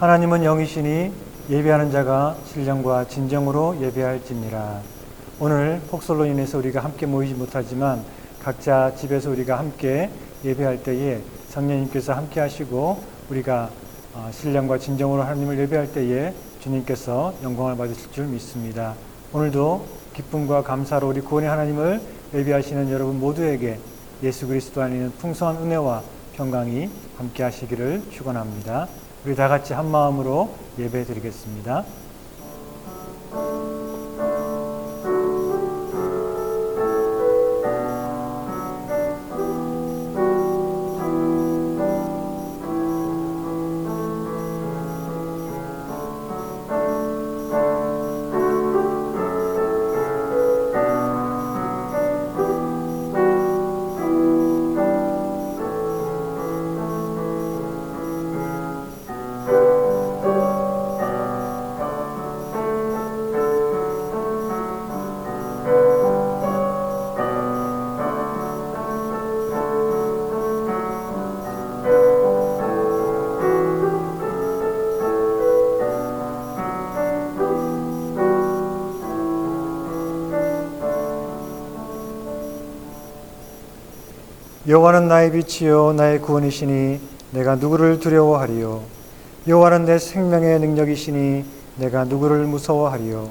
하나님은 영이시니 예배하는 자가 신령과 진정으로 예배할지니라. 오늘 폭설로 인해서 우리가 함께 모이지 못하지만 각자 집에서 우리가 함께 예배할 때에 성령님께서 함께 하시고 우리가 신령과 진정으로 하나님을 예배할 때에 주님께서 영광을 받으실 줄 믿습니다. 오늘도 기쁨과 감사로 우리 구원의 하나님을 예배하시는 여러분 모두에게 예수 그리스도 안에 있는 풍성한 은혜와 평강이 함께 하시기를 축원합니다. 우리 다 같이 한 마음으로 예배 드리겠습니다. 여호와는 나의 빛이요 나의 구원이시니 내가 누구를 두려워하리요. 여호와는 내 생명의 능력이시니 내가 누구를 무서워하리요?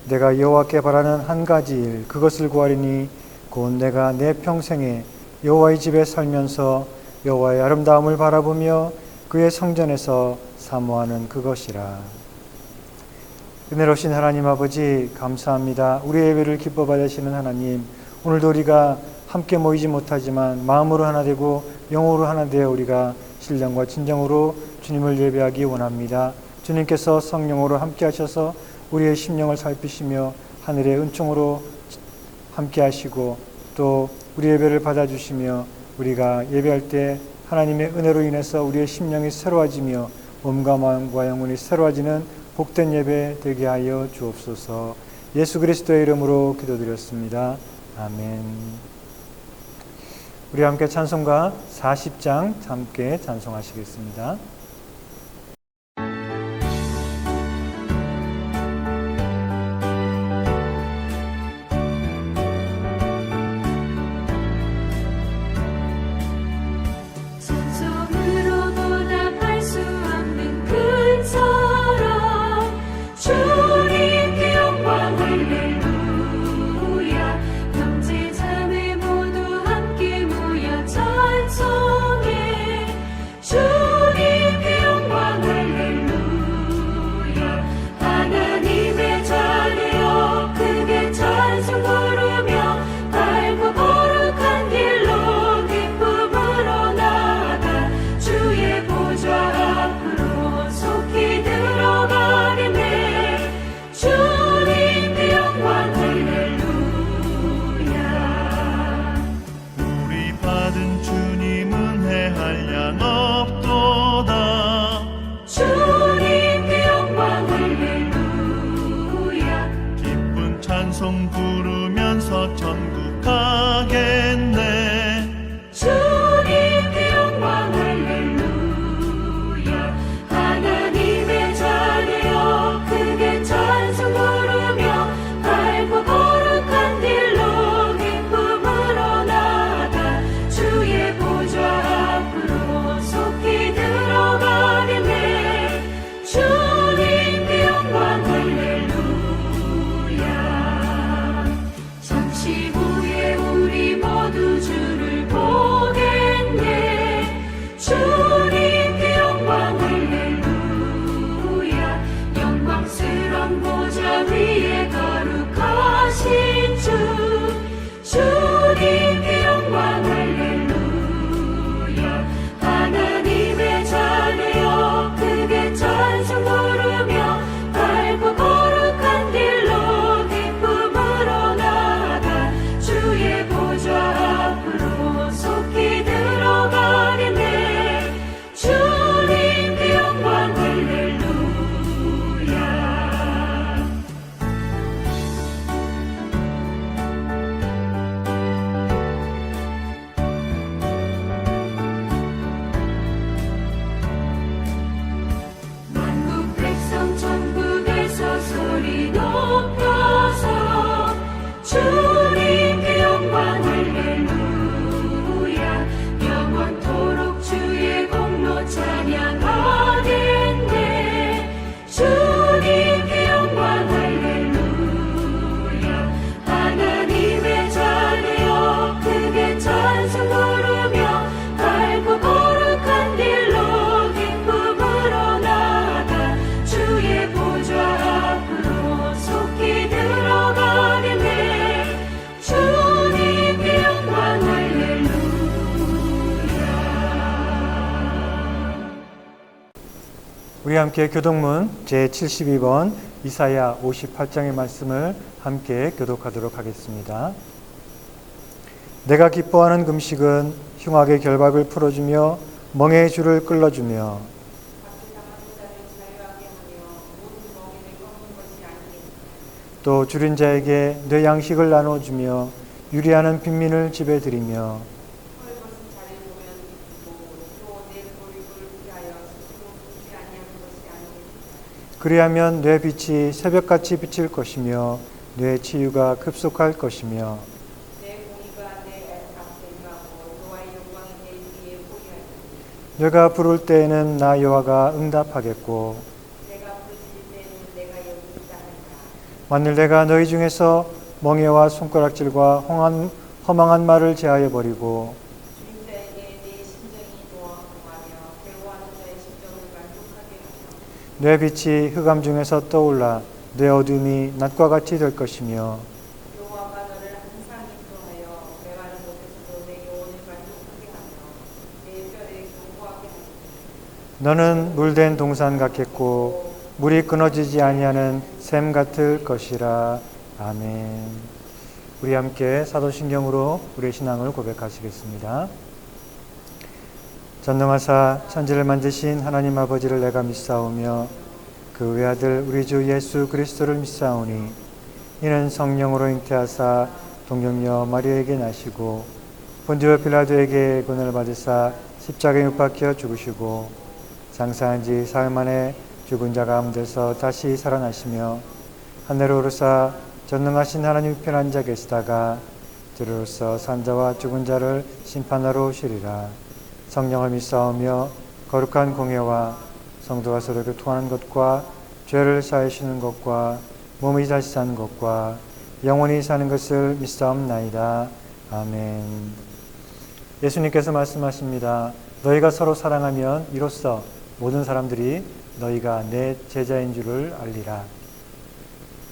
내가 여호와께 바라는 한 가지 일, 그것을 구하리니 곧 내가 내 평생에 여호와의 집에 살면서 여호와의 아름다움을 바라보며 그의 성전에서 사모하는 그것이라. 은혜로우신 하나님 아버지, 감사합니다. 우리의 예배를 기뻐 받으시는 하나님, 오늘도 우리가 함께 모이지 못하지만 마음으로 하나 되고 영으로 하나 되어 우리가 신령과 진정으로 주님을 예배하기 원합니다. 주님께서 성령으로 함께 하셔서 우리의 심령을 살피시며 하늘의 은총으로 함께 하시고 또 우리 예배를 받아주시며 우리가 예배할 때 하나님의 은혜로 인해서 우리의 심령이 새로워지며 몸과 마음과 영혼이 새로워지는 복된 예배 되게 하여 주옵소서. 예수 그리스도의 이름으로 기도드렸습니다. 아멘. 우리 함께 찬송가 40장 함께 찬송하시겠습니다. 찬송 부르면서 천국 가겠네. 주님께 영광 할렐루야. 하나님의 자녀여 크게 찬송 부르며 밝고 거룩한 길로 기쁨으로 나아가 주의 보좌 앞으로 속히 들어가겠네. 주님께 영광 할렐루야. 잠시 후에 우리 모두 주를 보겠네. 주님께 영광 할렐루야. 영광스러운 보좌 위에 거룩하신 주. 주님께 영광 할렐루야. 하나님의 자녀여 크게 찬송 부르며 밝고 거룩한 길로 기쁨으로 나아가 주의 보좌 앞으로 속히 들어가겠네. 주님께 영광 할렐루야. 만국 백성 천국에서 소리 높여서 주님께 영광 할렐루야. 영원토록 주의 공로 찬양하겠네. 주님께 영광 할렐루야. 하나님의 자녀여 크게 찬송 부르며 밝고 거룩한 길로 기쁨으로 나아가 주의 보좌 앞으로 속히 들어가겠네. 주님께 영광 할렐루야. 우리 함께 교독문 제72번 이사야 58장의 말씀을 함께 교독하도록 하겠습니다. 내가 기뻐하는 금식은 흉악의 결박을 풀어주며 멍에의 줄을 끌어주며 또 줄인 자에게 뇌 양식을 나눠주며 유리하는 빈민을 집에 들이며 그리하면 뇌 빛이 새벽같이 비칠 것이며 뇌 치유가 급속할 것이며 뇌가 부를 때에는 나 여호와가 응답하겠고 만일 내가 너희 중에서 멍에와 손가락질과 허망한 말을 제하여 버리고 주인자에게 내 심정이 노하며 괴로워하는 자의 심정을 만족하게 하며 내 빛이 흑암 중에서 떠올라 내 어둠이 낮과 같이 될 것이며 여호와가 너를 항상 인도하여 메마른 곳에서도 내 영혼을 만족하게 하며 내 뼈를 견고하게 하리니 너는 물된 동산 같겠고 물이 끊어지지 아니하는 샘 같을 것이라. 아멘. 우리 함께 사도신경으로 우리의 신앙을 고백하시겠습니다. 전능하사 천지를 만드신 하나님 아버지를 내가 믿사오며 그 외아들 우리 주 예수 그리스도를 믿사오니 이는 성령으로 잉태하사 동정녀 마리아에게 나시고 본디오 빌라도에게 고난을 받으사 십자가에 못 박혀 죽으시고 장사한 지 사흘 만에 죽은 자 가운데서 다시 살아나시며 하늘로 오르사 전능하신 하나님 우편 앉아 계시다가 들으로서 산자와 죽은 자를 심판하러 오시리라. 성령을 믿사오며 거룩한 공예와 성도가 서로 교통하는 것과 죄를 사하시는 것과 몸이 다시 사는 것과 영원히 사는 것을 믿사옵나이다. 아멘. 예수님께서 말씀하십니다. 너희가 서로 사랑하면 이로써 모든 사람들이 너희가 내 제자인 줄을 알리라.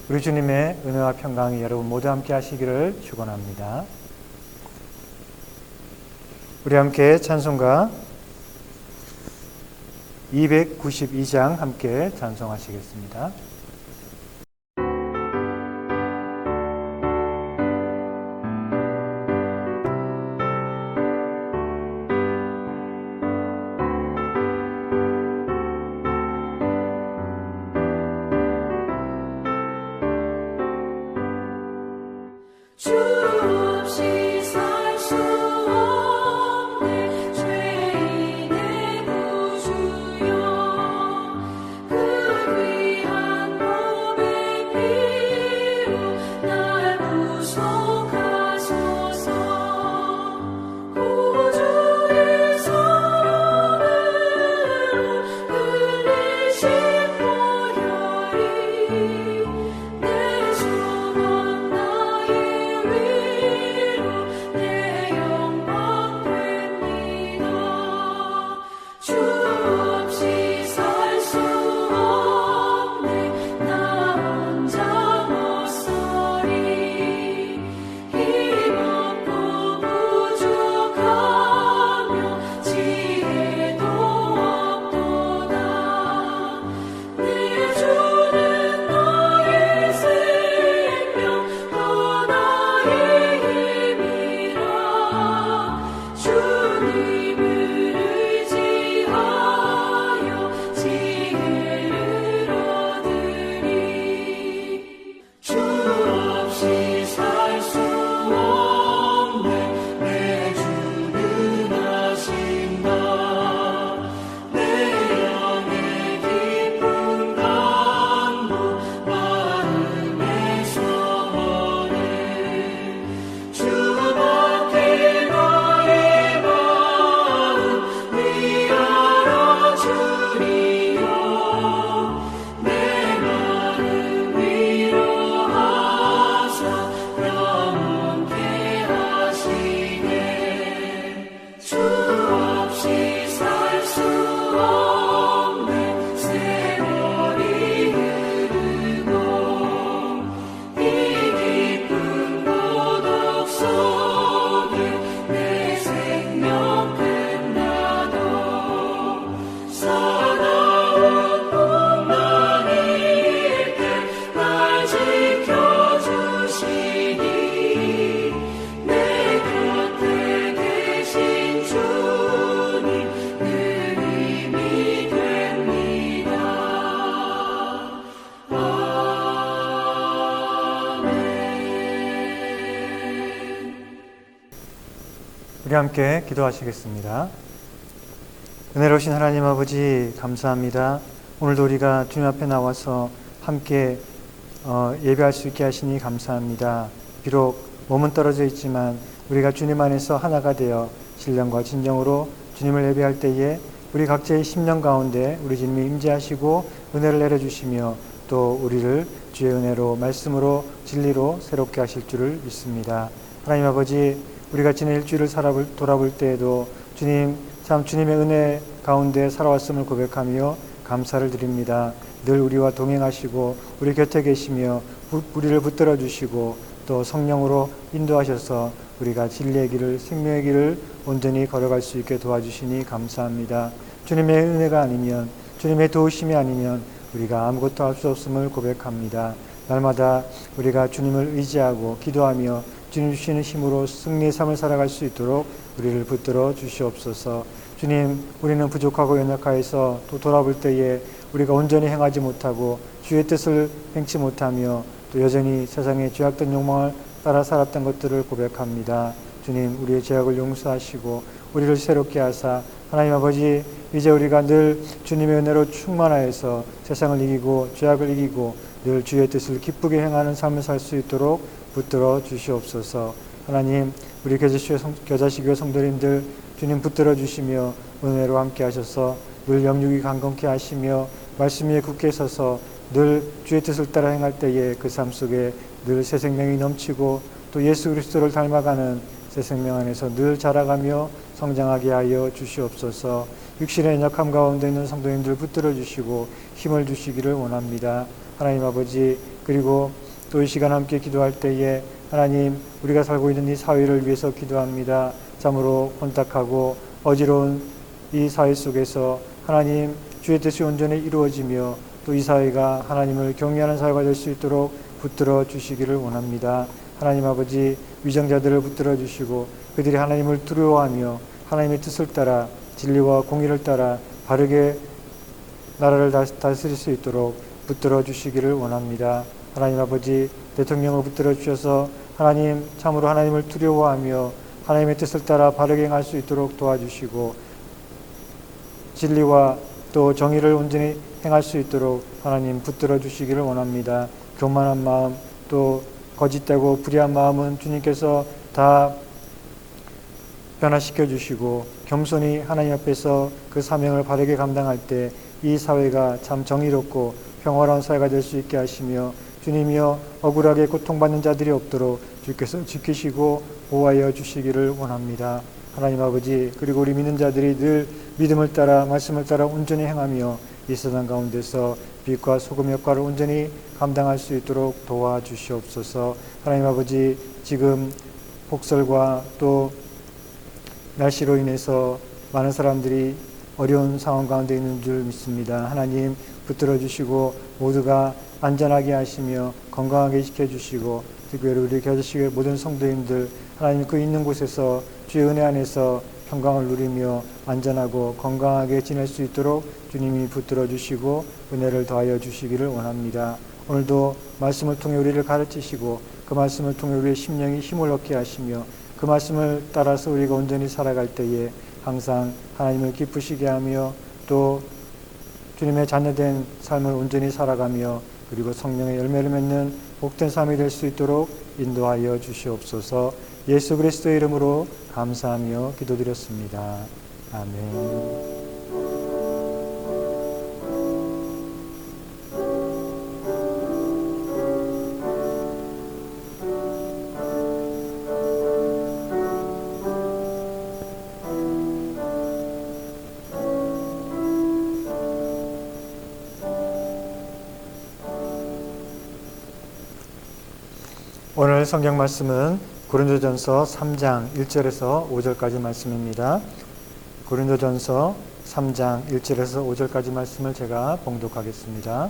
우리 주님의 은혜와 평강이 여러분 모두 함께 하시기를 축원합니다. 우리 함께 찬송가 292장 함께 찬송하시겠습니다. 주 없이 살 수 없네 죄인의 구주여 그 귀한 몸의 피로 날 구속하소서 구주의 사랑으로 흘리신 보혈이 내 소망 나의 위로 내 영광 됩니다. 주 없이 살 수 없네 나 혼자 못서리 힘없고 부족하며 지혜도 없도다. 내 주는 나의 생명 또 나의 힘이라. 주님을 의지하여 지혜를 얻으리. 주 없이 살 수 없네 내 주는 하신다. 내 영의 깊은 강도 마음의 소원을 주밖에 나의 마음 위하여 주리요. 내 마음 위로하사 영원케 하시네. 주 없이 살 수 없네 세월이 흐르고 이 깊은 고독 속에 내 생명 끝나도 사나운 풍랑일 때 날 지켜주시니 내 곁에 계신 주님 늘 힘이 됩니다. 아멘. 우리 함께 기도하시겠습니다. 은혜로우신 하나님 아버지 감사합니다. 오늘도 우리가 주님 앞에 나와서 함께 예배할 수 있게 하시니 감사합니다. 비록 몸은 떨어져 있지만 우리가 주님 안에서 하나가 되어 신령과 진정으로 주님을 예배할 때에 우리 각자의 심령 가운데 우리 주님이 임재하시고 은혜를 내려주시며 또 또 우리를 주의 은혜로 말씀으로 진리로 새롭게 하실 줄을 믿습니다. 하나님 아버지, 우리가 지난 일주일을 돌아볼 때에도 주님, 참 주님의 은혜 가운데 살아왔음을 고백하며 감사를 드립니다. 늘 우리와 동행하시고 우리 곁에 계시며 우리를 붙들어 주시고 또 성령으로 인도하셔서 우리가 진리의 길을, 생명의 길을 온전히 걸어갈 수 있게 도와주시니 감사합니다. 주님의 은혜가 아니면, 주님의 도우심이 아니면 우리가 아무것도 할 수 없음을 고백합니다. 날마다 우리가 주님을 의지하고 기도하며 주님 주시는 힘으로 승리의 삶을 살아갈 수 있도록 우리를 붙들어 주시옵소서. 주님, 우리는 부족하고 연약하여서 또 돌아볼 때에 우리가 온전히 행하지 못하고 주의 뜻을 행치 못하며 또 여전히 세상의 죄악된 욕망을 따라 살았던 것들을 고백합니다. 주님, 우리의 죄악을 용서하시고 우리를 새롭게 하사 하나님 아버지, 이제 우리가 늘 주님의 은혜로 충만하여서 세상을 이기고 죄악을 이기고 늘 주의 뜻을 기쁘게 행하는 삶을 살 수 있도록 붙들어 주시옵소서. 하나님, 우리 겨자씨교회 성도님들 주님 붙들어 주시며 은혜로 함께 하셔서 늘 영육이 강건케 하시며 말씀 위에 굳게 서서 늘 주의 뜻을 따라 행할 때에 그 삶 속에 늘 새 생명이 넘치고 또 예수 그리스도를 닮아가는 새 생명 안에서 늘 자라가며 성장하게 하여 주시옵소서. 육신의 연약함 가운데 있는 성도님들 붙들어 주시고 힘을 주시기를 원합니다. 하나님 아버지, 그리고 또 이 시간 함께 기도할 때에 하나님, 우리가 살고 있는 이 사회를 위해서 기도합니다. 참으로 혼탁하고 어지러운 이 사회 속에서 하나님 주의 뜻이 온전히 이루어지며 또 이 사회가 하나님을 경외하는 사회가 될 수 있도록 붙들어 주시기를 원합니다. 하나님 아버지, 위정자들을 붙들어 주시고 그들이 하나님을 두려워하며 하나님의 뜻을 따라 진리와 공의를 따라 바르게 나라를 다스릴 수 있도록 붙들어 주시기를 원합니다. 하나님 아버지, 대통령을 붙들어 주셔서 하나님, 참으로 하나님을 두려워하며 하나님의 뜻을 따라 바르게 행할 수 있도록 도와주시고 진리와 또 정의를 온전히 행할 수 있도록 하나님 붙들어 주시기를 원합니다. 교만한 마음, 또 거짓되고 불의한 마음은 주님께서 다 변화시켜 주시고 겸손히 하나님 앞에서 그 사명을 바르게 감당할 때 이 사회가 참 정의롭고 평화로운 사회가 될 수 있게 하시며 주님이여 억울하게 고통받는 자들이 없도록 주께서 지키시고 보호하여 주시기를 원합니다. 하나님 아버지, 그리고 우리 믿는 자들이 늘 믿음을 따라 말씀을 따라 온전히 행하며 이 세상 가운데서 빛과 소금 역할을 온전히 감당할 수 있도록 도와주시옵소서. 하나님 아버지, 지금 폭설과 또 날씨로 인해서 많은 사람들이 어려운 상황 가운데 있는 줄 믿습니다. 하나님 붙들어 주시고 모두가 안전하게 하시며 건강하게 지켜주시고 특별히 우리 겨자씨교회 모든 성도님들 하나님 그 있는 곳에서 주의 은혜 안에서 평강을 누리며 안전하고 건강하게 지낼 수 있도록 주님이 붙들어 주시고 은혜를 더하여 주시기를 원합니다. 오늘도 말씀을 통해 우리를 가르치시고 그 말씀을 통해 우리의 심령이 힘을 얻게 하시며 그 말씀을 따라서 우리가 온전히 살아갈 때에 항상 하나님을 기쁘시게 하며 또 주님의 자녀된 삶을 온전히 살아가며 그리고 성령의 열매를 맺는 복된 삶이 될 수 있도록 인도하여 주시옵소서. 예수 그리스도의 이름으로 감사하며 기도드렸습니다. 아멘. 오늘 성경 말씀은 고린도전서 3장 1절에서 5절까지 말씀입니다. 고린도전서 3장 1절에서 5절까지 말씀을 제가 봉독하겠습니다.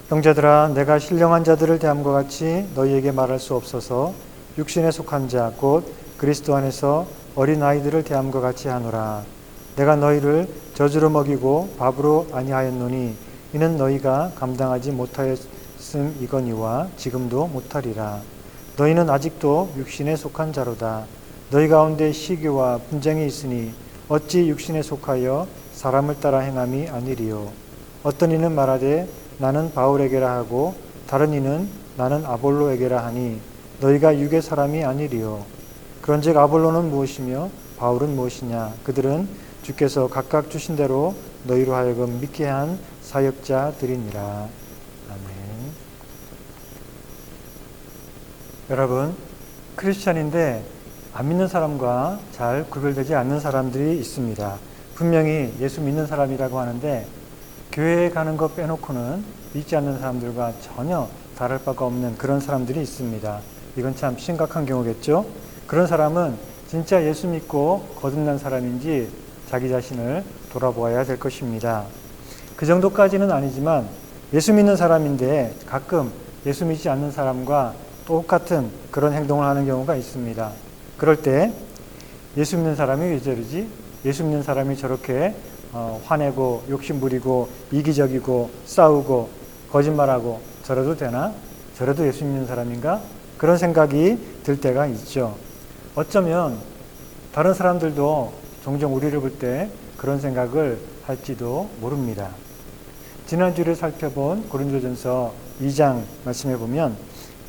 형제들아, 내가 신령한 자들을 대함과 같이 너희에게 말할 수 없어서 육신에 속한 자 곧 그리스도 안에서 어린 아이들을 대함과 같이 하노라. 내가 너희를 저주로 먹이고 밥으로 아니하였노니 이는 너희가 감당하지 못하였음이거니와 지금도 못하리라. 너희는 아직도 육신에 속한 자로다. 너희 가운데 시기와 분쟁이 있으니 어찌 육신에 속하여 사람을 따라 행함이 아니리요. 어떤 이는 말하되 나는 바울에게라 하고 다른 이는 나는 아볼로에게라 하니 너희가 육의 사람이 아니리요. 그런즉 아볼로는 무엇이며 바울은 무엇이냐? 그들은 주께서 각각 주신 대로 너희로 하여금 믿게 한 사역자들이니라. 아멘. 여러분, 크리스찬인데 안 믿는 사람과 잘 구별되지 않는 사람들이 있습니다. 분명히 예수 믿는 사람이라고 하는데 교회에 가는 것 빼놓고는 믿지 않는 사람들과 전혀 다를 바가 없는 그런 사람들이 있습니다. 이건 참 심각한 경우겠죠? 그런 사람은 진짜 예수 믿고 거듭난 사람인지 자기 자신을 돌아보아야 될 것입니다. 그 정도까지는 아니지만 예수 믿는 사람인데 가끔 예수 믿지 않는 사람과 똑같은 그런 행동을 하는 경우가 있습니다. 그럴 때 예수 믿는 사람이 왜 저러지? 예수 믿는 사람이 저렇게 화내고 욕심부리고 이기적이고 싸우고 거짓말하고 저래도 되나? 저래도 예수 믿는 사람인가? 그런 생각이 들 때가 있죠. 어쩌면 다른 사람들도 종종 우리를 볼 때 그런 생각을 할지도 모릅니다. 지난주에 살펴본 고린도전서 2장 말씀해 보면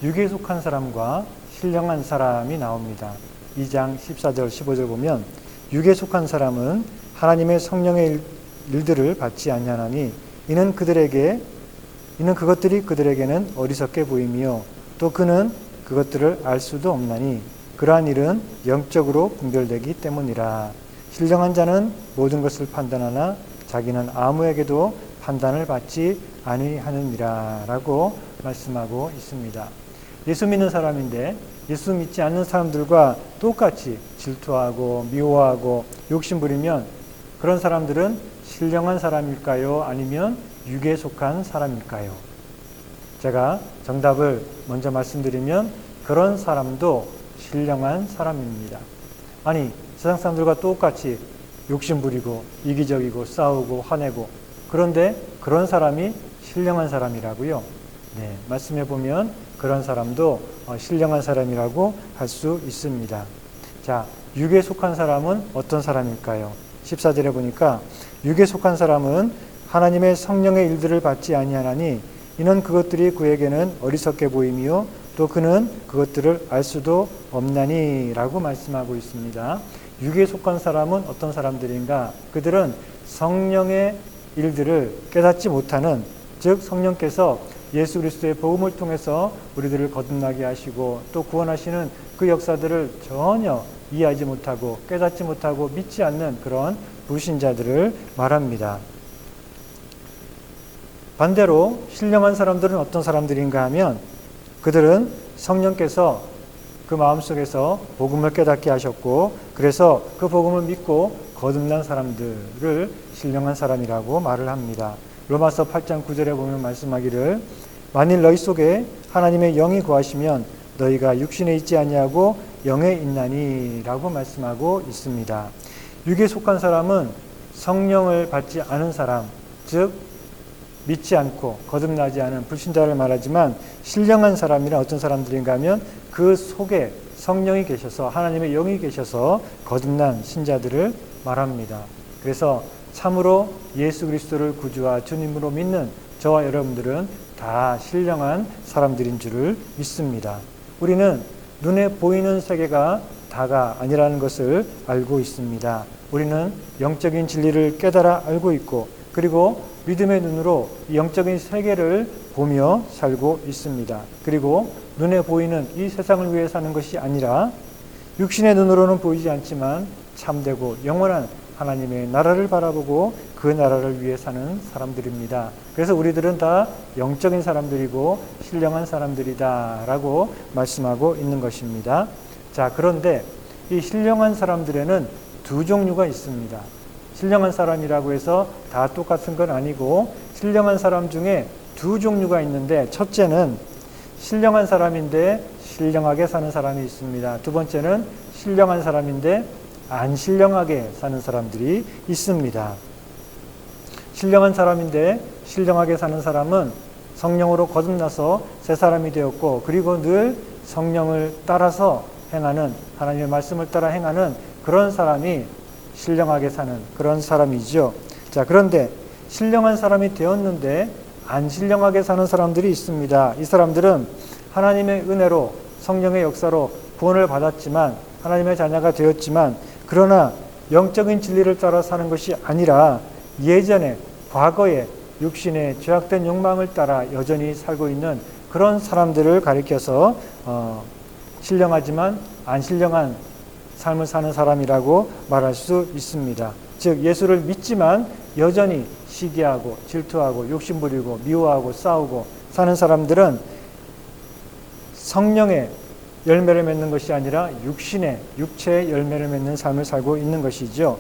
육에 속한 사람과 신령한 사람이 나옵니다. 2장 14절 15절 보면 육에 속한 사람은 하나님의 성령의 일들을 받지 아니하나니 이는 그것들이 그들에게는 어리석게 보이며 또 그는 그것들을 알 수도 없나니 그러한 일은 영적으로 분별되기 때문이라. 신령한 자는 모든 것을 판단하나 자기는 아무에게도 판단을 받지 아니하느니라 라고 말씀하고 있습니다. 예수 믿는 사람인데 예수 믿지 않는 사람들과 똑같이 질투하고 미워하고 욕심부리면 그런 사람들은 신령한 사람일까요? 아니면 육에 속한 사람일까요? 제가 정답을 먼저 말씀드리면 그런 사람도 신령한 사람입니다. 아니, 세상 사람들과 똑같이 욕심부리고 이기적이고 싸우고 화내고 그런데 그런 사람이 신령한 사람이라고요? 네, 말씀해 보면 그런 사람도 신령한 사람이라고 할 수 있습니다. 자, 육에 속한 사람은 어떤 사람일까요? 14절에 보니까 육에 속한 사람은 하나님의 성령의 일들을 받지 아니하나니 이는 그것들이 그에게는 어리석게 보이며 또 그는 그것들을 알 수도 없나니 라고 말씀하고 있습니다. 육에 속한 사람은 어떤 사람들인가? 그들은 성령의 일들을 깨닫지 못하는, 즉 성령께서 예수 그리스도의 복음을 통해서 우리들을 거듭나게 하시고 또 구원하시는 그 역사들을 전혀 이해하지 못하고 깨닫지 못하고 믿지 않는 그런 불신자들을 말합니다. 반대로 신령한 사람들은 어떤 사람들인가 하면 그들은 성령께서 그 마음속에서 복음을 깨닫게 하셨고 그래서 그 복음을 믿고 거듭난 사람들을 신령한 사람이라고 말을 합니다. 로마서 8장 9절에 보면 말씀하기를 만일 너희 속에 하나님의 영이 거하시면 너희가 육신에 있지 아니하고 영에 있나니 라고 말씀하고 있습니다. 육에 속한 사람은 성령을 받지 않은 사람, 즉 믿지 않고 거듭나지 않은 불신자를 말하지만 신령한 사람이란 어떤 사람들인가 하면 그 속에 성령이 계셔서 하나님의 영이 계셔서 거듭난 신자들을 말합니다. 그래서 참으로 예수 그리스도를 구주와 주님으로 믿는 저와 여러분들은 다 신령한 사람들인 줄을 믿습니다. 우리는 눈에 보이는 세계가 다가 아니라는 것을 알고 있습니다. 우리는 영적인 진리를 깨달아 알고 있고 그리고 믿음의 눈으로 영적인 세계를 보며 살고 있습니다. 그리고 눈에 보이는 이 세상을 위해 사는 것이 아니라 육신의 눈으로는 보이지 않지만 참되고 영원한 하나님의 나라를 바라보고 그 나라를 위해 사는 사람들입니다. 그래서 우리들은 다 영적인 사람들이고 신령한 사람들이다 라고 말씀하고 있는 것입니다. 자, 그런데 이 신령한 사람들에는 두 종류가 있습니다. 신령한 사람이라고 해서 다 똑같은 건 아니고 신령한 사람 중에 두 종류가 있는데 첫째는 신령한 사람인데 신령하게 사는 사람이 있습니다. 두 번째는 신령한 사람인데 안 신령하게 사는 사람들이 있습니다. 신령한 사람인데 신령하게 사는 사람은 성령으로 거듭나서 새 사람이 되었고 그리고 늘 성령을 따라서 행하는 하나님의 말씀을 따라 행하는 그런 사람이 신령하게 사는 그런 사람이죠. 자, 그런데 신령한 사람이 되었는데 안 신령하게 사는 사람들이 있습니다. 이 사람들은 하나님의 은혜로 성령의 역사로 구원을 받았지만 하나님의 자녀가 되었지만 그러나 영적인 진리를 따라 사는 것이 아니라 예전에 과거에 육신의 죄악된 욕망을 따라 여전히 살고 있는 그런 사람들을 가리켜서 신령하지만 안 신령한 삶을 사는 사람이라고 말할 수 있습니다. 즉 예수를 믿지만 여전히 시기하고 질투하고 욕심부리고 미워하고 싸우고 사는 사람들은 성령의 열매를 맺는 것이 아니라 육체의 열매를 맺는 삶을 살고 있는 것이죠.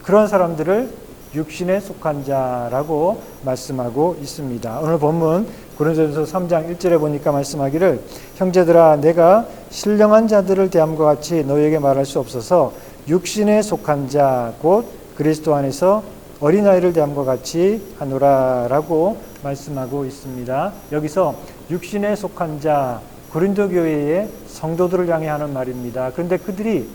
그런 사람들을 육신에 속한 자라고 말씀하고 있습니다. 오늘 본문 고린도전서 3장 1절에 보니까 말씀하기를 형제들아 내가 신령한 자들을 대함과 같이 너희에게 말할 수 없어서 육신에 속한 자 곧 그리스도 안에서 어린아이를 대함과 같이 하노라라고 말씀하고 있습니다. 여기서 육신에 속한 자 고린도 교회의 성도들을 향해 하는 말입니다. 그런데 그들이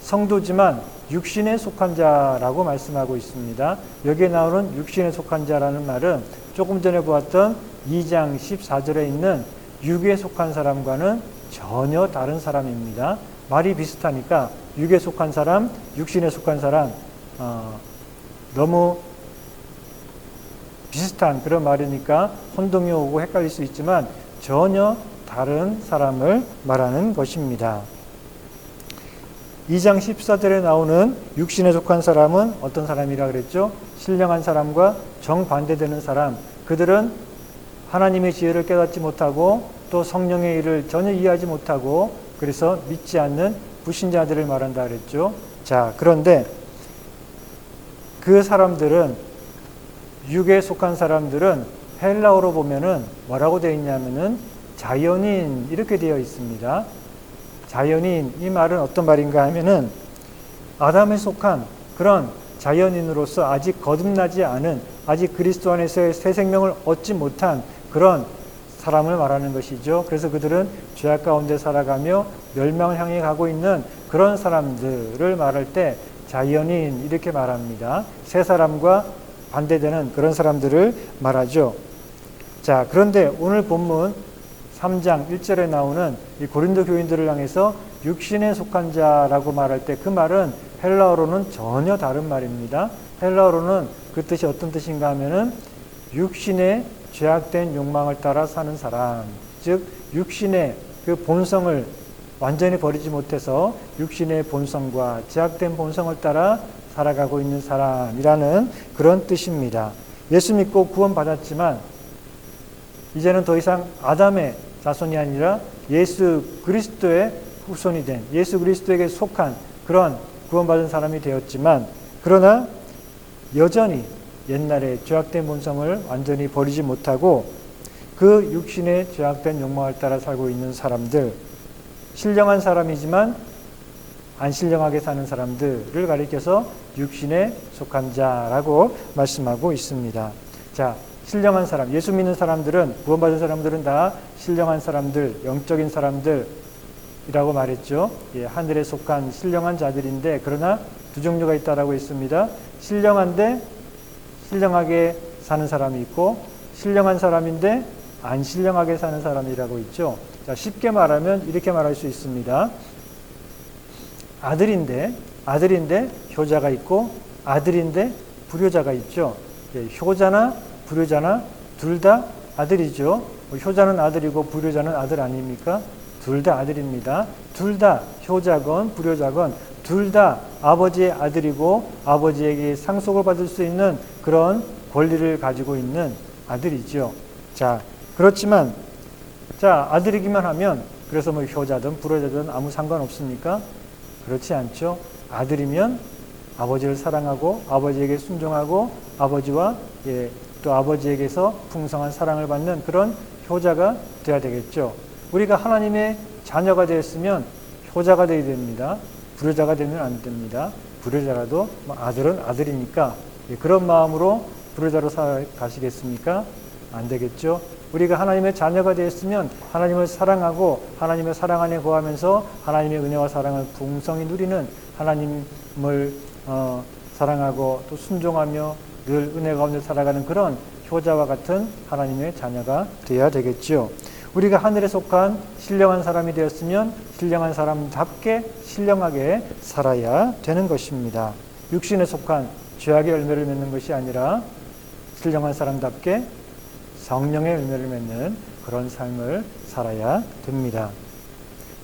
성도지만 육신에 속한 자라고 말씀하고 있습니다. 여기에 나오는 육신에 속한 자라는 말은 조금 전에 보았던 2장 14절에 있는 육에 속한 사람과는 전혀 다른 사람입니다. 말이 비슷하니까 육에 속한 사람, 육신에 속한 사람 너무 비슷한 그런 말이니까 혼동이 오고 헷갈릴 수 있지만 전혀 다른 사람을 말하는 것입니다. 2장 14절에 나오는 육신에 속한 사람은 어떤 사람이라 그랬죠? 신령한 사람과 정반대되는 사람. 그들은 하나님의 지혜를 깨닫지 못하고 또 성령의 일을 전혀 이해하지 못하고 그래서 믿지 않는 불신자들을 말한다 그랬죠. 자, 그런데 그 사람들은 육에 속한 사람들은 헬라어로 보면은 뭐라고 되어 있냐면은 자연인 이렇게 되어 있습니다. 자연인 이 말은 어떤 말인가 하면은 아담에 속한 그런 자연인으로서 아직 거듭나지 않은 아직 그리스도 안에서의 새 생명을 얻지 못한 그런 사람을 말하는 것이죠. 그래서 그들은 죄악 가운데 살아가며 멸망을 향해 가고 있는 그런 사람들을 말할 때 자연인 이렇게 말합니다. 새 사람과 반대되는 그런 사람들을 말하죠. 자, 그런데 오늘 본문 3장 1절에 나오는 이 고린도 교인들을 향해서 육신에 속한 자라고 말할 때 그 말은 헬라어로는 전혀 다른 말입니다. 헬라어로는 그 뜻이 어떤 뜻인가 하면은 육신의 죄악된 욕망을 따라 사는 사람, 즉 육신의 그 본성을 완전히 버리지 못해서 육신의 본성과 죄악된 본성을 따라 살아가고 있는 사람이라는 그런 뜻입니다. 예수 믿고 구원받았지만 이제는 더 이상 아담의 자손이 아니라 예수 그리스도의 후손이 된 예수 그리스도에게 속한 그런 구원받은 사람이 되었지만 그러나 여전히 옛날에 죄악된 본성을 완전히 버리지 못하고 그 육신의 죄악된 욕망을 따라 살고 있는 사람들, 신령한 사람이지만 안 신령하게 사는 사람들을 가리켜서 육신에 속한 자라고 말씀하고 있습니다. 자, 신령한 사람, 예수 믿는 사람들은, 구원받은 사람들은 다 신령한 사람들, 영적인 사람들이라고 말했죠. 예, 하늘에 속한 신령한 자들인데 그러나 두 종류가 있다라고 했습니다. 신령한데 신령하게 사는 사람이 있고 신령한 사람인데 안 신령하게 사는 사람이라고 있죠. 자, 쉽게 말하면 이렇게 말할 수 있습니다. 아들인데 효자가 있고 아들인데 불효자가 있죠. 예, 효자나 불효자나 둘 다 아들이죠. 효자는 아들이고 불효자는 아들 아닙니까? 둘 다 아들입니다. 둘 다 효자건 불효자건 둘 다 아버지의 아들이고 아버지에게 상속을 받을 수 있는 그런 권리를 가지고 있는 아들이죠. 자, 그렇지만 자, 아들이기만 하면 그래서 뭐 효자든 불효자든 아무 상관없습니까? 그렇지 않죠. 아들이면 아버지를 사랑하고 아버지에게 순종하고 아버지와 또 아버지에게서 풍성한 사랑을 받는 그런 효자가 되어야 되겠죠. 우리가 하나님의 자녀가 되었으면 효자가 되어야 됩니다. 불효자가 되면 안 됩니다. 불효자라도 아들은 아들이니까 그런 마음으로 불효자로 살아가시겠습니까? 안 되겠죠. 우리가 하나님의 자녀가 되었으면 하나님을 사랑하고 하나님의 사랑 안에 거하면서 하나님의 은혜와 사랑을 풍성히 누리는 하나님을 사랑하고 또 순종하며 늘 은혜 가운데 살아가는 그런 효자와 같은 하나님의 자녀가 되어야 되겠죠. 우리가 하늘에 속한 신령한 사람이 되었으면 신령한 사람답게 신령하게 살아야 되는 것입니다. 육신에 속한 죄악의 열매를 맺는 것이 아니라 신령한 사람답게 성령의 열매를 맺는 그런 삶을 살아야 됩니다.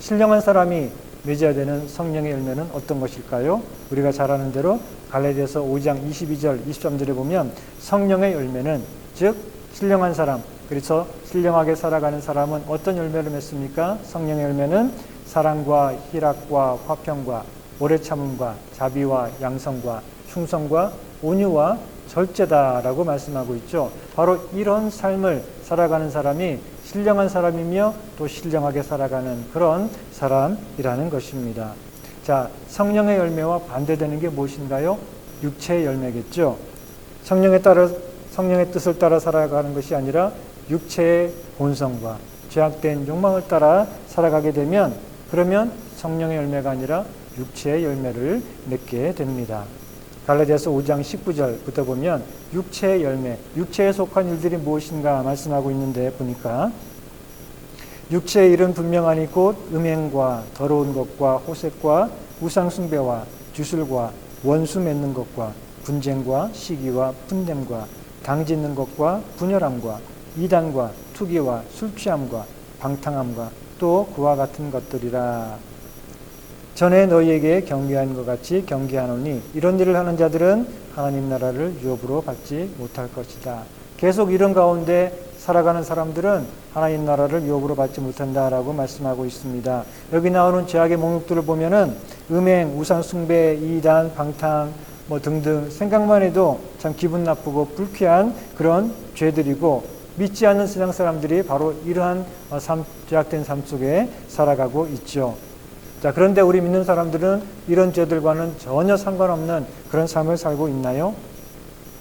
신령한 사람이 맺어야 되는 성령의 열매는 어떤 것일까요? 우리가 잘 아는 대로 갈라디아서 5장 22절 23절에 보면 성령의 열매는 즉 신령한 사람, 그래서 신령하게 살아가는 사람은 어떤 열매를 맺습니까? 성령의 열매는 사랑과 희락과 화평과 오래 참음과 자비와 양성과 충성과 온유와 절제다라고 말씀하고 있죠. 바로 이런 삶을 살아가는 사람이 신령한 사람이며 또 신령하게 살아가는 그런 사람이라는 것입니다. 자, 성령의 열매와 반대되는 게 무엇인가요? 육체의 열매겠죠. 성령의 뜻을 따라 살아가는 것이 아니라 육체의 본성과 죄악된 욕망을 따라 살아가게 되면 그러면 성령의 열매가 아니라 육체의 열매를 맺게 됩니다. 갈라디아서 5장 19절부터 보면 육체의 열매, 육체에 속한 일들이 무엇인가 말씀하고 있는데 보니까 육체의 일은 분명하니 곧 음행과 더러운 것과 호색과 우상숭배와 주술과 원수 맺는 것과 분쟁과 시기와 분냄과 당짓는 것과 분열함과 이단과 투기와 술취함과 방탕함과 또 그와 같은 것들이라. 전에 너희에게 경계한 것 같이 경계하노니 이런 일을 하는 자들은 하나님 나라를 유업으로 받지 못할 것이다. 계속 이런 가운데 살아가는 사람들은 하나님 나라를 유업으로 받지 못한다라고 말씀하고 있습니다. 여기 나오는 죄악의 목록들을 보면은 음행, 우상숭배, 이단, 방탕 등등 생각만 해도 참 기분 나쁘고 불쾌한 그런 죄들이고 믿지 않는 세상 사람들이 바로 이러한 죄악된 삶 속에 살아가고 있죠. 자, 그런데 우리 믿는 사람들은 이런 죄들과는 전혀 상관없는 그런 삶을 살고 있나요?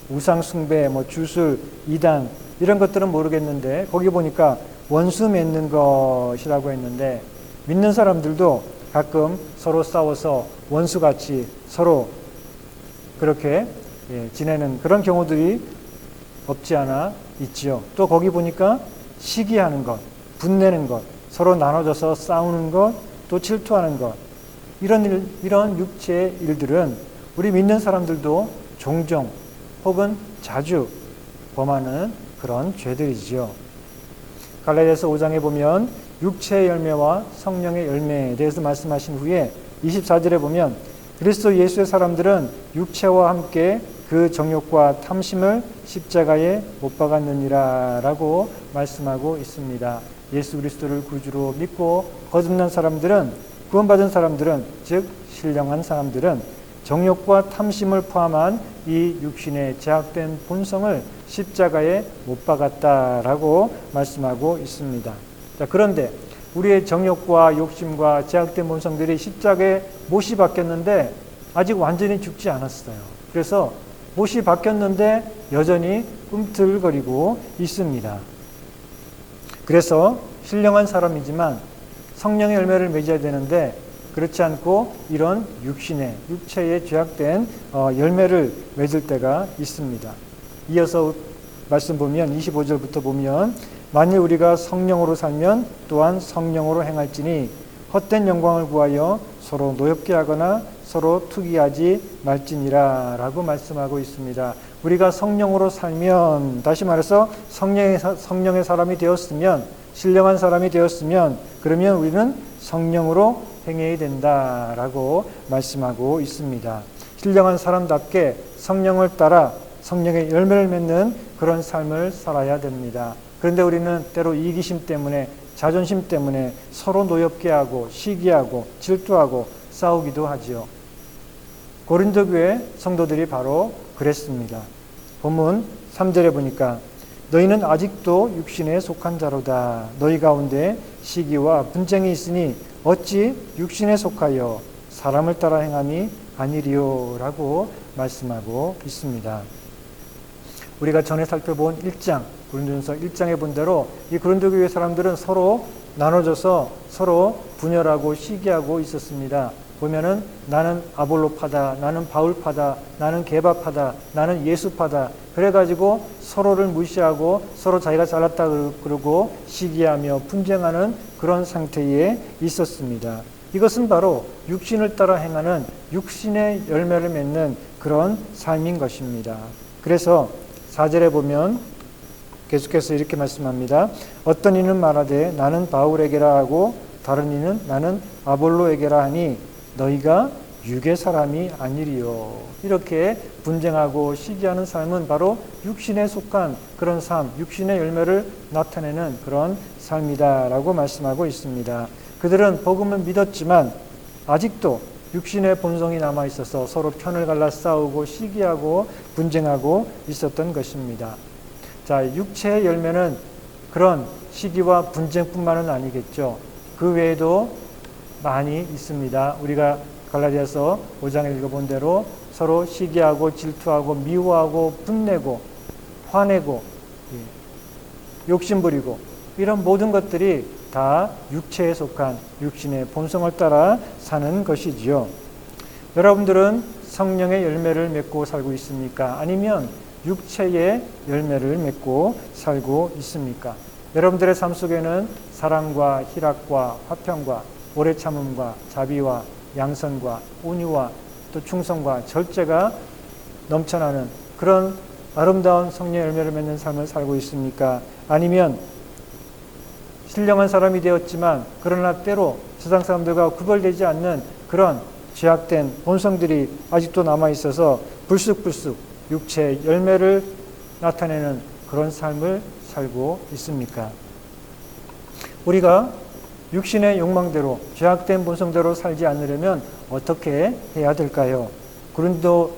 우상 숭배, 주술, 이단 이런 것들은 모르겠는데 거기 보니까 원수 맺는 것이라고 했는데 믿는 사람들도 가끔 서로 싸워서 원수같이 서로 그렇게 지내는 그런 경우들이 없지 않아 있지요. 또 거기 보니까 시기하는 것, 분내는 것, 서로 나눠져서 싸우는 것, 또 질투하는 것 이런 육체의 일들은 우리 믿는 사람들도 종종 혹은 자주 범하는 그런 죄들이죠. 갈라디아서 5장에 보면 육체의 열매와 성령의 열매에 대해서 말씀하신 후에 24절에 보면 그리스도 예수의 사람들은 육체와 함께 그 정욕과 탐심을 십자가에 못 박았느니라 라고 말씀하고 있습니다. 예수 그리스도를 구주로 믿고 거듭난 사람들은, 구원받은 사람들은, 즉 신령한 사람들은 정욕과 탐심을 포함한 이 육신의 제약된 본성을 십자가에 못 박았다라고 말씀하고 있습니다. 자, 그런데 우리의 정욕과 욕심과 제약된 본성들이 십자가에 못이 박혔는데 아직 완전히 죽지 않았어요. 그래서 못이 박혔는데 여전히 꿈틀거리고 있습니다. 그래서 신령한 사람이지만 성령의 열매를 맺어야 되는데 그렇지 않고 이런 육체의 죄악된 열매를 맺을 때가 있습니다. 이어서 말씀 보면 25절부터 보면 만일 우리가 성령으로 살면 또한 성령으로 행할지니 헛된 영광을 구하여 서로 노엽게 하거나 서로 투기하지 말지니라 라고 말씀하고 있습니다. 우리가 성령으로 살면, 다시 말해서 성령의 사람이 되었으면, 신령한 사람이 되었으면 그러면 우리는 성령으로 행해야 된다라고 말씀하고 있습니다. 신령한 사람답게 성령을 따라 성령의 열매를 맺는 그런 삶을 살아야 됩니다. 그런데 우리는 때로 이기심 때문에, 자존심 때문에 서로 노엽게 하고 시기하고 질투하고 싸우기도 하지요. 고린도 교회 성도들이 바로 그랬습니다. 본문 3절에 보니까 너희는 아직도 육신에 속한 자로다. 너희 가운데 시기와 분쟁이 있으니 어찌 육신에 속하여 사람을 따라 행함이 아니리요 라고 말씀하고 있습니다. 우리가 전에 살펴본 1장, 고린도전서 1장에 본 대로 이 고린도 교회 사람들은 서로 나눠져서 서로 분열하고 시기하고 있었습니다. 보면은 나는 아볼로파다, 나는 바울파다, 나는 게바파다, 나는 예수파다. 그래가지고 서로를 무시하고 서로 자기가 잘났다 그러고 시기하며 분쟁하는 그런 상태에 있었습니다. 이것은 바로 육신을 따라 행하는 육신의 열매를 맺는 그런 삶인 것입니다. 그래서 4절에 보면 계속해서 이렇게 말씀합니다. 어떤 이는 말하되 나는 바울에게라 하고 다른 이는 나는 아볼로에게라 하니 너희가 육의 사람이 아니리요. 이렇게 분쟁하고 시기하는 삶은 바로 육신에 속한 그런 삶, 육신의 열매를 나타내는 그런 삶이다라고 말씀하고 있습니다. 그들은 복음을 믿었지만 아직도 육신의 본성이 남아 있어서 서로 편을 갈라 싸우고 시기하고 분쟁하고 있었던 것입니다. 자, 육체의 열매는 그런 시기와 분쟁뿐만은 아니겠죠. 그 외에도 많이 있습니다. 우리가 갈라디아서 5장에 읽어본 대로 서로 시기하고 질투하고 미워하고 분내고 화내고 욕심부리고 이런 모든 것들이 다 육체에 속한 육신의 본성을 따라 사는 것이지요. 여러분들은 성령의 열매를 맺고 살고 있습니까? 아니면 육체의 열매를 맺고 살고 있습니까? 여러분들의 삶 속에는 사랑과 희락과 화평과 오래 참음과 자비와 양선과 온유와 또 충성과 절제가 넘쳐나는 그런 아름다운 성령의 열매를 맺는 삶을 살고 있습니까? 아니면 신령한 사람이 되었지만 그러나 때로 세상 사람들과 구별되지 않는 그런 죄악된 본성들이 아직도 남아 있어서 불쑥불쑥 육체의 열매를 나타내는 그런 삶을 살고 있습니까? 우리가 육신의 욕망대로 죄악된 본성대로 살지 않으려면 어떻게 해야 될까요? 고린도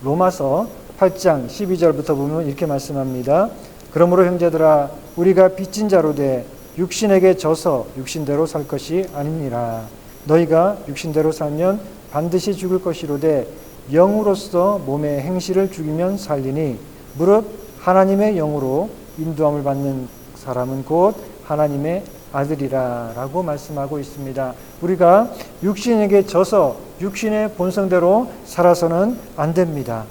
로마서 8장 12절부터 보면 이렇게 말씀합니다. 그러므로 형제들아 우리가 빚진 자로 돼 육신에게 져서 육신대로 살 것이 아니니라. 너희가 육신대로 살면 반드시 죽을 것이로되 영으로서 몸의 행실을 죽이면 살리니 무릇 하나님의 영으로 인도함을 받는 사람은 곧 하나님의 아들이라 라고 말씀하고 있습니다. 우리가 육신에게 져서 육신의 본성대로 살아서는 안 됩니다.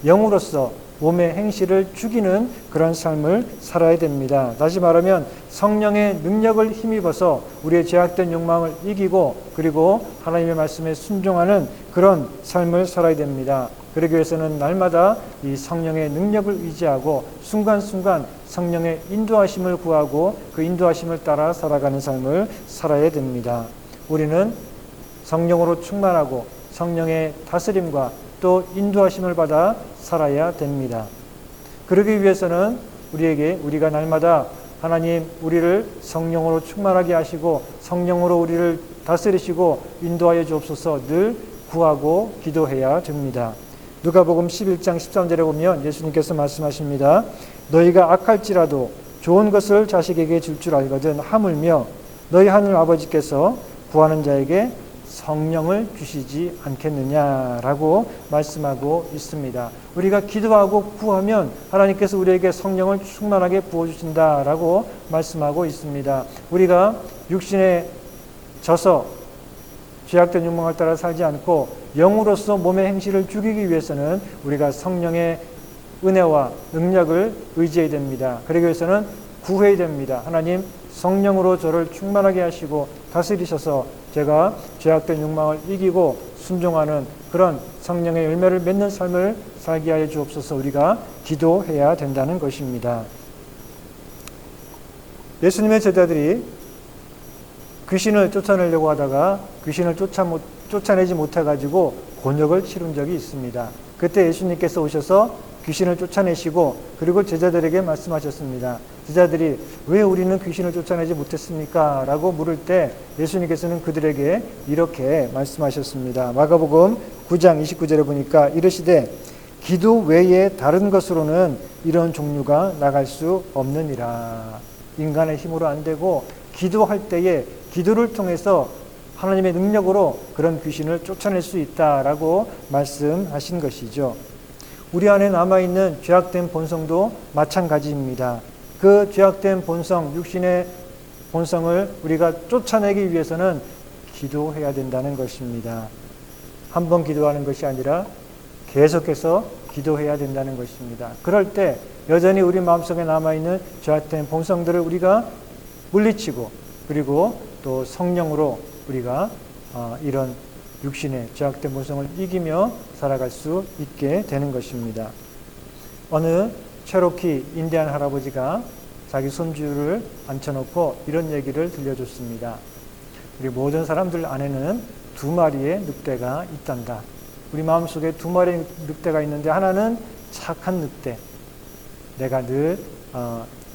영으로서 몸의 행실을 죽이는 그런 삶을 살아야 됩니다. 다시 말하면 성령의 능력을 힘입어서 우리의 죄악된 욕망을 이기고 그리고 하나님의 말씀에 순종하는 그런 삶을 살아야 됩니다. 그러기 위해서는 날마다 이 성령의 능력을 의지하고 순간순간 성령의 인도하심을 구하고 그 인도하심을 따라 살아가는 삶을 살아야 됩니다. 우리는 성령으로 충만하고 성령의 다스림과 또 인도하심을 받아 살아야 됩니다. 그러기 위해서는 우리가 날마다 하나님 우리를 성령으로 충만하게 하시고 성령으로 우리를 다스리시고 인도하여 주옵소서 늘 구하고 기도해야 됩니다. 누가복음 11장 13절에 보면 예수님께서 말씀하십니다. 너희가 악할지라도 좋은 것을 자식에게 줄 줄 알거든 하물며 너희 하늘 아버지께서 구하는 자에게 성령을 주시지 않겠느냐라고 말씀하고 있습니다. 우리가 기도하고 구하면 하나님께서 우리에게 성령을 충만하게 부어주신다라고 말씀하고 있습니다. 우리가 육신에 져서 죄악된 욕망을 따라 살지 않고 영으로서 몸의 행실을 죽이기 위해서는 우리가 성령의 은혜와 능력을 의지해야 됩니다. 그러기 위해서는 구해야 됩니다. 하나님 성령으로 저를 충만하게 하시고 다스리셔서 제가 죄악된 욕망을 이기고 순종하는 그런 성령의 열매를 맺는 삶을 살게 하여 주옵소서. 우리가 기도해야 된다는 것입니다. 예수님의 제자들이 귀신을 쫓아내려고 하다가 귀신을 쫓아내지 못해가지고 곤욕을 치른 적이 있습니다. 그때 예수님께서 오셔서 귀신을 쫓아내시고 그리고 제자들에게 말씀하셨습니다. 제자들이 왜 우리는 귀신을 쫓아내지 못했습니까? 라고 물을 때 예수님께서는 그들에게 이렇게 말씀하셨습니다. 마가복음 9장 29절에 보니까 이르시되 기도 외에 다른 것으로는 이런 종류가 나갈 수 없느니라. 인간의 힘으로 안 되고 기도할 때에 기도를 통해서 하나님의 능력으로 그런 귀신을 쫓아낼 수 있다라고 말씀하신 것이죠. 우리 안에 남아있는 죄악된 본성도 마찬가지입니다. 그 죄악된 본성, 육신의 본성을 우리가 쫓아내기 위해서는 기도해야 된다는 것입니다. 한 번 기도하는 것이 아니라 계속해서 기도해야 된다는 것입니다. 그럴 때 여전히 우리 마음속에 남아있는 죄악된 본성들을 우리가 물리치고 그리고 또 성령으로 우리가 이런 육신의 죄악된 본성을 이기며 살아갈 수 있게 되는 것입니다. 어느 체로키 인디안 할아버지가 자기 손주를 앉혀놓고 이런 얘기를 들려줬습니다. 우리 모든 사람들 안에는 두 마리의 늑대가 있단다. 우리 마음속에 두 마리의 늑대가 있는데 하나는 착한 늑대. 내가 늘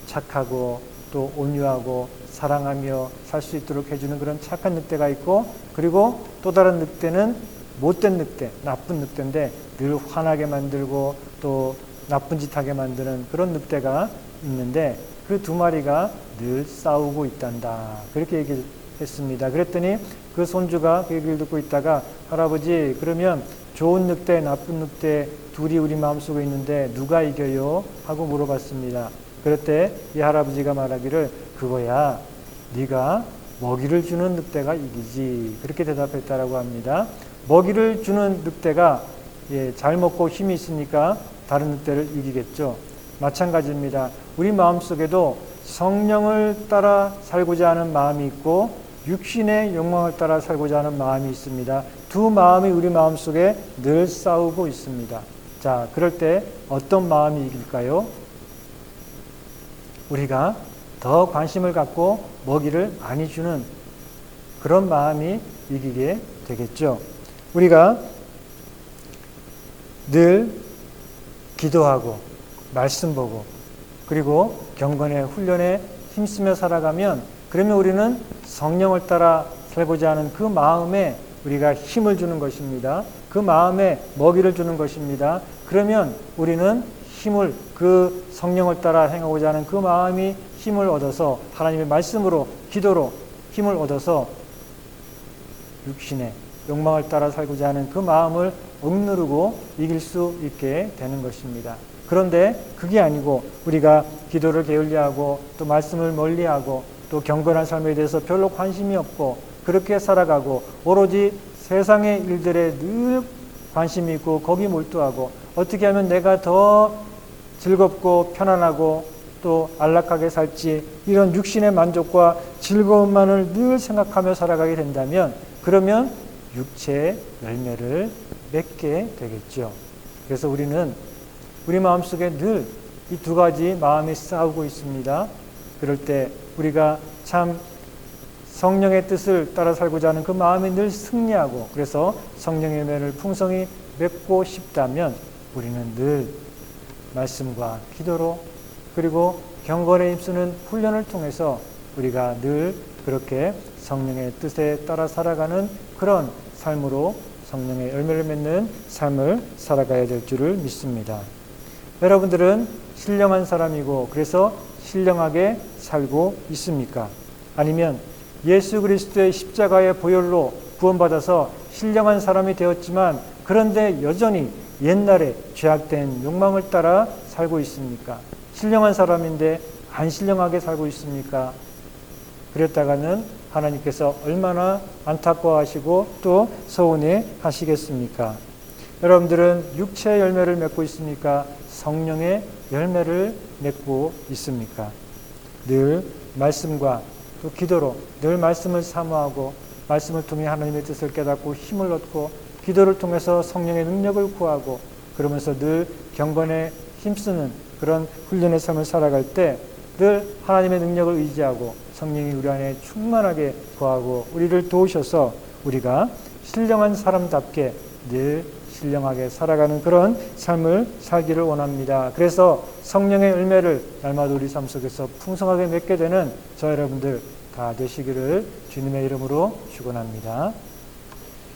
착하고 또 온유하고 사랑하며 살 수 있도록 해주는 그런 착한 늑대가 있고, 그리고 또 다른 늑대는 못된 늑대, 나쁜 늑대인데 늘 화나게 만들고 또 나쁜 짓 하게 만드는 그런 늑대가 있는데 그 두 마리가 늘 싸우고 있단다. 그렇게 얘기했습니다. 그랬더니 그 손주가 그 얘기를 듣고 있다가 할아버지, 그러면 좋은 늑대, 나쁜 늑대 둘이 우리 마음속에 있는데 누가 이겨요? 하고 물어봤습니다. 그럴 때 이 할아버지가 말하기를 그거야 네가 먹이를 주는 늑대가 이기지. 그렇게 대답했다라고 합니다. 먹이를 주는 늑대가 잘 먹고 힘이 있으니까 다른 늑대를 이기겠죠. 마찬가지입니다. 우리 마음속에도 성령을 따라 살고자 하는 마음이 있고 육신의 욕망을 따라 살고자 하는 마음이 있습니다. 두 마음이 우리 마음속에 늘 싸우고 있습니다. 자, 그럴 때 어떤 마음이 이길까요? 우리가 더 관심을 갖고 먹이를 많이 주는 그런 마음이 이기게 되겠죠. 우리가 늘 기도하고 말씀 보고 그리고 경건의 훈련에 힘쓰며 살아가면, 그러면 우리는 성령을 따라 살고자 하는 그 마음에 우리가 힘을 주는 것입니다. 그 마음에 먹이를 주는 것입니다. 그러면 우리는 힘을, 그 성령을 따라 행하고자 하는 그 마음이 힘을 얻어서 하나님의 말씀으로, 기도로 힘을 얻어서 육신의 욕망을 따라 살고자 하는 그 마음을 억누르고 이길 수 있게 되는 것입니다. 그런데 그게 아니고 우리가 기도를 게을리하고 또 말씀을 멀리하고 또 경건한 삶에 대해서 별로 관심이 없고 그렇게 살아가고 오로지 세상의 일들에 늘 관심이 있고 거기 몰두하고 어떻게 하면 내가 더 즐겁고 편안하고 또 안락하게 살지, 이런 육신의 만족과 즐거움만을 늘 생각하며 살아가게 된다면 그러면 육체의 열매를 맺게 되겠죠. 그래서 우리는 우리 마음속에 늘 이 두 가지 마음이 싸우고 있습니다. 그럴 때 우리가 참 성령의 뜻을 따라 살고자 하는 그 마음이 늘 승리하고, 그래서 성령의 열매를 풍성히 맺고 싶다면 우리는 늘 말씀과 기도로 그리고 경건에 힘쓰는 훈련을 통해서 우리가 늘 그렇게 성령의 뜻에 따라 살아가는 그런 삶으로 성령의 열매를 맺는 삶을 살아가야 될 줄을 믿습니다. 여러분들은 신령한 사람이고 그래서 신령하게 살고 있습니까? 아니면 예수 그리스도의 십자가의 보혈로 구원받아서 신령한 사람이 되었지만 그런데 여전히 옛날에 죄악된 욕망을 따라 살고 있습니까? 신령한 사람인데 안 신령하게 살고 있습니까? 그랬다가는 하나님께서 얼마나 안타까워하시고 또 서운해 하시겠습니까? 여러분들은 육체의 열매를 맺고 있습니까? 성령의 열매를 맺고 있습니까? 늘 말씀과 또 기도로 늘 말씀을 사모하고 말씀을 통해 하나님의 뜻을 깨닫고 힘을 얻고 기도를 통해서 성령의 능력을 구하고 그러면서 늘 경건에 힘쓰는 그런 훈련의 삶을 살아갈 때 늘 하나님의 능력을 의지하고 성령이 우리 안에 충만하게 거하고 우리를 도우셔서 우리가 신령한 사람답게 늘 신령하게 살아가는 그런 삶을 살기를 원합니다. 그래서 성령의 열매를 날마다 우리 삶 속에서 풍성하게 맺게 되는 저 여러분들 다 되시기를 주님의 이름으로 축원합니다.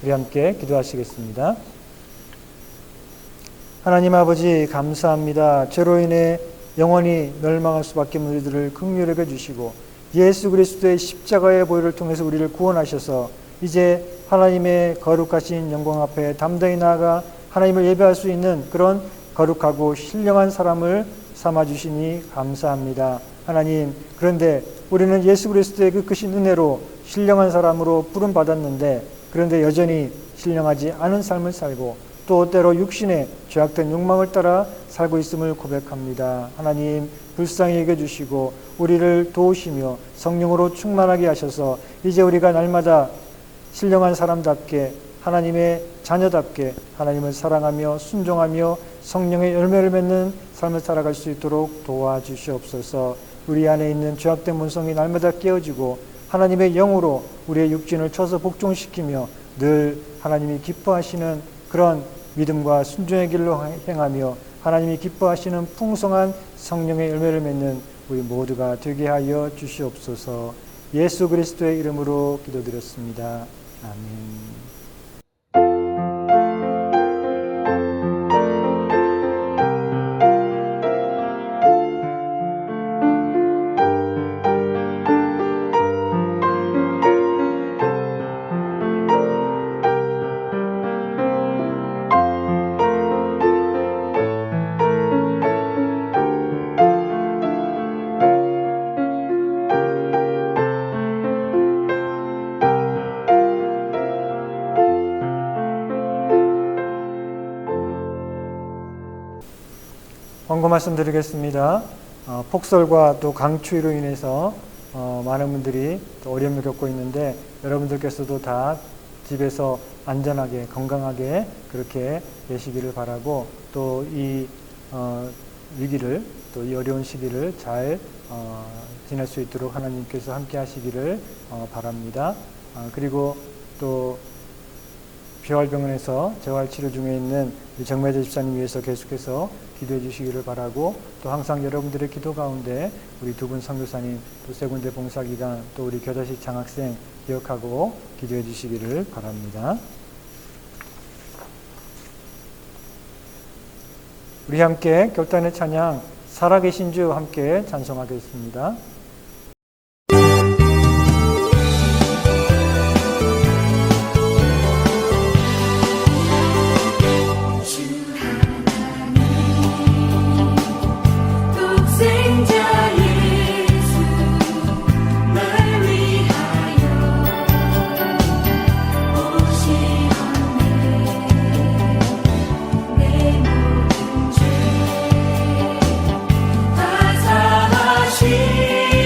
우리 함께 기도하시겠습니다. 하나님 아버지 감사합니다. 죄로 인해 영원히 멸망할 수밖에 없는 우리들을 긍휼히 여겨 주시고 예수 그리스도의 십자가의 보혈을 통해서 우리를 구원하셔서 이제 하나님의 거룩하신 영광 앞에 담대히 나아가 하나님을 예배할 수 있는 그런 거룩하고 신령한 사람을 삼아주시니 감사합니다. 하나님, 그런데 우리는 예수 그리스도의 그 크신 은혜로 신령한 사람으로 부름받았는데 그런데 여전히 신령하지 않은 삶을 살고 또 때로 육신의 죄악된 욕망을 따라 살고 있음을 고백합니다. 하나님, 불쌍히 여겨주시고 우리를 도우시며 성령으로 충만하게 하셔서 이제 우리가 날마다 신령한 사람답게 하나님의 자녀답게 하나님을 사랑하며 순종하며 성령의 열매를 맺는 삶을 살아갈 수 있도록 도와주시옵소서. 우리 안에 있는 죄악된 본성이 날마다 깨어지고 하나님의 영으로 우리의 육신을 쳐서 복종시키며 늘 하나님이 기뻐하시는 그런 믿음과 순종의 길로 행하며 하나님이 기뻐하시는 풍성한 성령의 열매를 맺는 우리 모두가 되게 하여 주시옵소서. 예수 그리스도의 이름으로 기도드렸습니다. 아멘. 권고 말씀드리겠습니다. 폭설과 또 강추위로 인해서 많은 분들이 또 어려움을 겪고 있는데 여러분들께서도 다 집에서 안전하게 건강하게 그렇게 계시기를 바라고 또 이 위기를 또 이 어려운 시기를 잘 지낼 수 있도록 하나님께서 함께 하시기를 바랍니다. 그리고 또 비활병원에서 재활치료 중에 있는 정매재 집사님 위해서 계속해서 기도해 주시기를 바라고 또 항상 여러분들의 기도 가운데 우리 두 분 선교사님 또 세 군데 봉사기관 또 우리 겨자식 장학생 기억하고 기도해 주시기를 바랍니다. 우리 함께 결단의 찬양 살아계신 주 함께 찬송하겠습니다. 다 사하신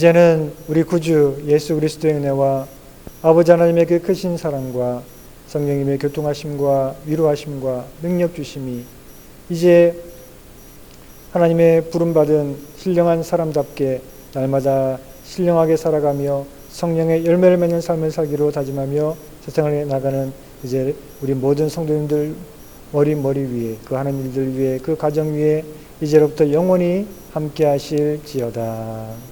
이제는 우리 구주 예수 그리스도의 은혜와 아버지 하나님의 그 크신 사랑과 성령님의 교통하심과 위로하심과 능력 주심이 이제 하나님의 부름받은 신령한 사람답게 날마다 신령하게 살아가며 성령의 열매를 맺는 삶을 살기로 다짐하며 세상을 나가는 이제 우리 모든 성도님들 머리 위에 그 하나님들 위에 그 가정 위에 이제로부터 영원히 함께 하실지어다.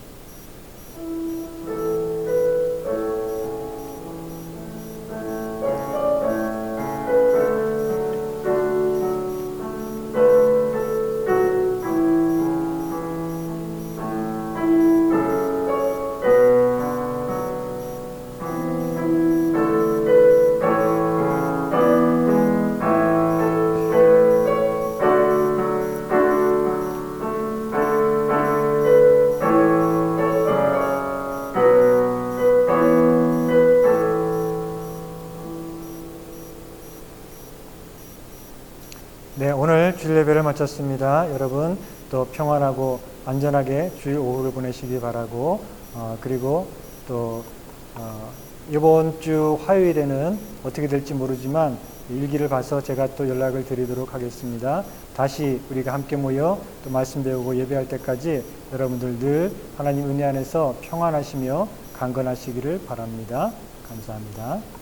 네, 오늘 주일 예배를 마쳤습니다. 여러분 또 평안하고 안전하게 주일 오후를 보내시기 바라고 그리고 또 이번 주 화요일에는 어떻게 될지 모르지만 일기를 봐서 제가 또 연락을 드리도록 하겠습니다. 다시 우리가 함께 모여 또 말씀 배우고 예배할 때까지 여러분들 늘 하나님 은혜 안에서 평안하시며 강건하시기를 바랍니다. 감사합니다.